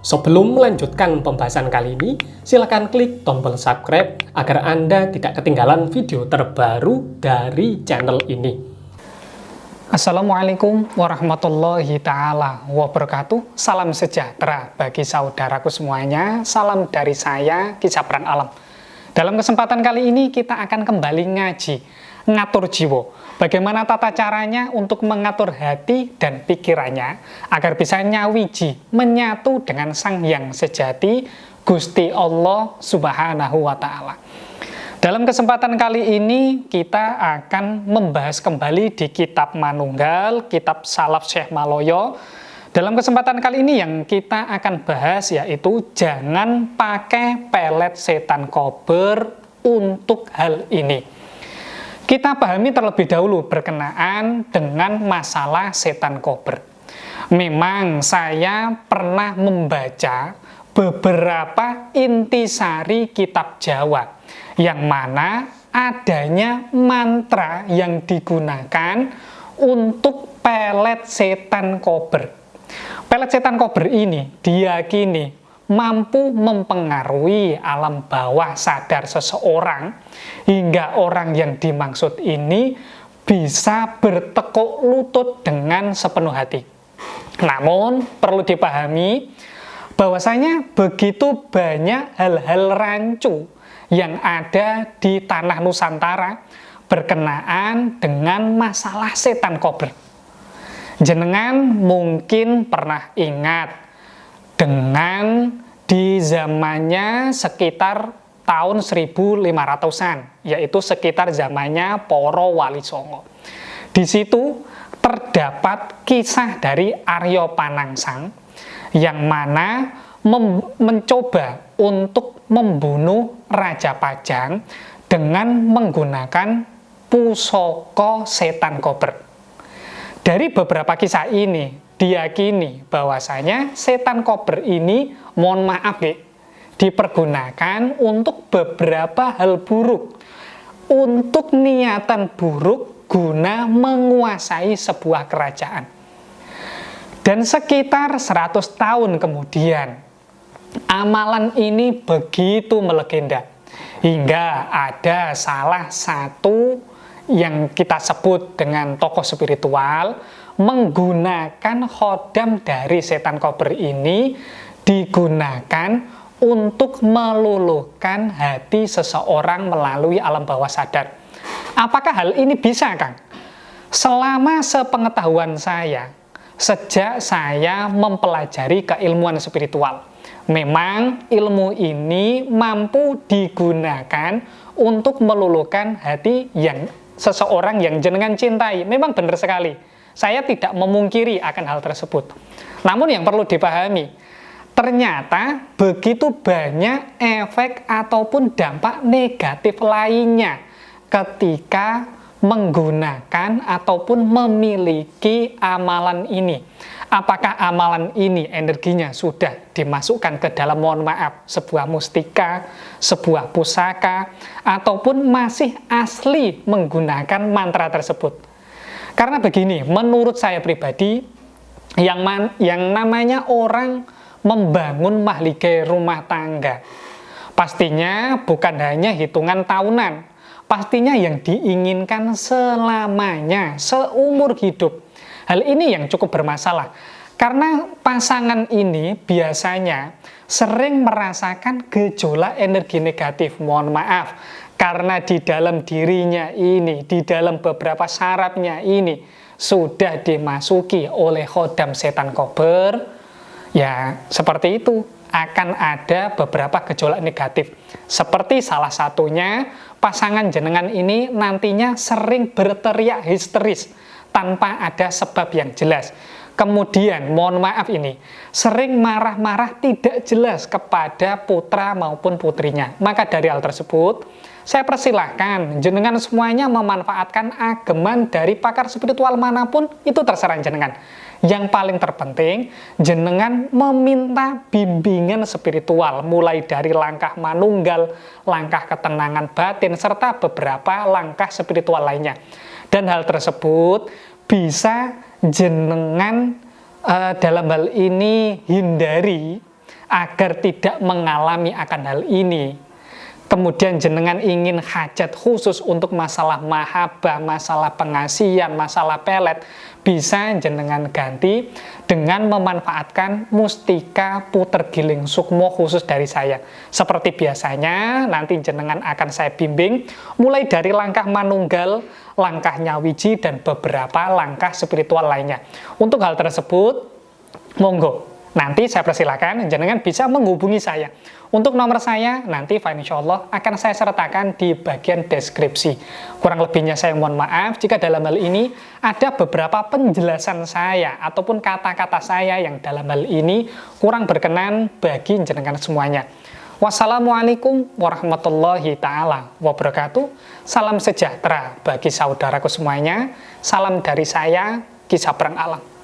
Sebelum melanjutkan pembahasan kali ini, silakan klik tombol subscribe agar Anda tidak ketinggalan video terbaru dari channel ini. Assalamualaikum warahmatullahi ta'ala wabarakatuh. Salam sejahtera bagi saudaraku semuanya. Salam dari saya, Ki Sapran Alam. Dalam kesempatan kali ini kita akan kembali ngaji ngatur jiwa. Bagaimana tata caranya untuk mengatur hati dan pikirannya agar bisa nyawiji, menyatu dengan Sang Hyang Sejati, Gusti Allah Subhanahu wa Ta'ala. Dalam kesempatan kali ini kita akan membahas kembali di kitab Manunggal, kitab Salaf Syekh Maloyo. Dalam kesempatan kali ini yang kita akan bahas yaitu jangan pakai pelet setan kober untuk hal ini. Kita pahami terlebih dahulu berkenaan dengan masalah setan kober. Memang saya pernah membaca beberapa intisari kitab Jawa yang mana adanya mantra yang digunakan untuk pelet setan kober. Pelet setan kober ini diyakini mampu mempengaruhi alam bawah sadar seseorang hingga orang yang dimaksud ini bisa bertekuk lutut dengan sepenuh hati. Namun perlu dipahami bahwasanya begitu banyak hal-hal rancu yang ada di tanah Nusantara berkenaan dengan masalah setan kober. Jenengan mungkin pernah ingat dengan di zamannya sekitar tahun 1500-an, yaitu sekitar zamannya Poro Wali Songo. Di situ terdapat kisah dari Aryo Panangsang yang mana mencoba untuk membunuh Raja Pajang dengan menggunakan pusaka setan kober. Dari beberapa kisah ini diyakini bahwasanya setan kober ini, mohon maaf dipergunakan untuk beberapa hal buruk, untuk niatan buruk guna menguasai sebuah kerajaan. Dan sekitar 100 tahun kemudian, amalan ini begitu melegenda, hingga ada salah satu yang kita sebut dengan tokoh spiritual menggunakan khodam dari setan kober ini digunakan untuk meluluhkan hati seseorang melalui alam bawah sadar. Apakah hal ini bisa, Kang? Selama sepengetahuan saya, sejak saya mempelajari keilmuan spiritual, memang ilmu ini mampu digunakan untuk meluluhkan hati yang seseorang yang jenengan cintai. Memang benar sekali. Saya tidak memungkiri akan hal tersebut. Namun yang perlu dipahami, ternyata begitu banyak efek ataupun dampak negatif lainnya ketika menggunakan ataupun memiliki amalan ini. Apakah amalan ini energinya sudah dimasukkan ke dalam, mohon maaf, sebuah mustika, sebuah pusaka, ataupun masih asli menggunakan mantra tersebut. Karena begini, menurut saya pribadi, yang namanya orang membangun mahligai rumah tangga, pastinya bukan hanya hitungan tahunan, pastinya yang diinginkan selamanya, seumur hidup. Hal ini yang cukup bermasalah, karena pasangan ini biasanya sering merasakan gejolak energi negatif, mohon maaf, karena di dalam dirinya ini, di dalam beberapa sarafnya ini sudah dimasuki oleh khodam setan kober, ya seperti itu, akan ada beberapa gejolak negatif. Seperti salah satunya, pasangan jenengan ini nantinya sering berteriak histeris tanpa ada sebab yang jelas. Kemudian, mohon maaf ini, sering marah-marah tidak jelas kepada putra maupun putrinya. Maka dari hal tersebut, saya persilahkan jenengan semuanya memanfaatkan ageman dari pakar spiritual manapun, itu terserah jenengan. Yang paling terpenting, jenengan meminta bimbingan spiritual, mulai dari langkah manunggal, langkah ketenangan batin, serta beberapa langkah spiritual lainnya. Dan hal tersebut bisa jenengan dalam hal ini hindari agar tidak mengalami akan hal ini, kemudian jenengan ingin hajat khusus untuk masalah mahabbah, masalah pengasihan, masalah pelet, bisa jenengan ganti dengan memanfaatkan mustika puter giling sukmo khusus dari saya. Seperti biasanya, nanti jenengan akan saya bimbing mulai dari langkah manunggal, langkah nyawiji, dan beberapa langkah spiritual lainnya. Untuk hal tersebut, monggo, nanti saya persilakan jenengan bisa menghubungi saya. Untuk nomor saya, nanti insya Allah akan saya sertakan di bagian deskripsi. Kurang lebihnya saya mohon maaf jika dalam hal ini ada beberapa penjelasan saya ataupun kata-kata saya yang dalam hal ini kurang berkenan bagi jenengan semuanya. Wassalamualaikum warahmatullahi ta'ala wabarakatuh. Salam sejahtera bagi saudaraku semuanya. Salam dari saya, Ki Sabrang Alam.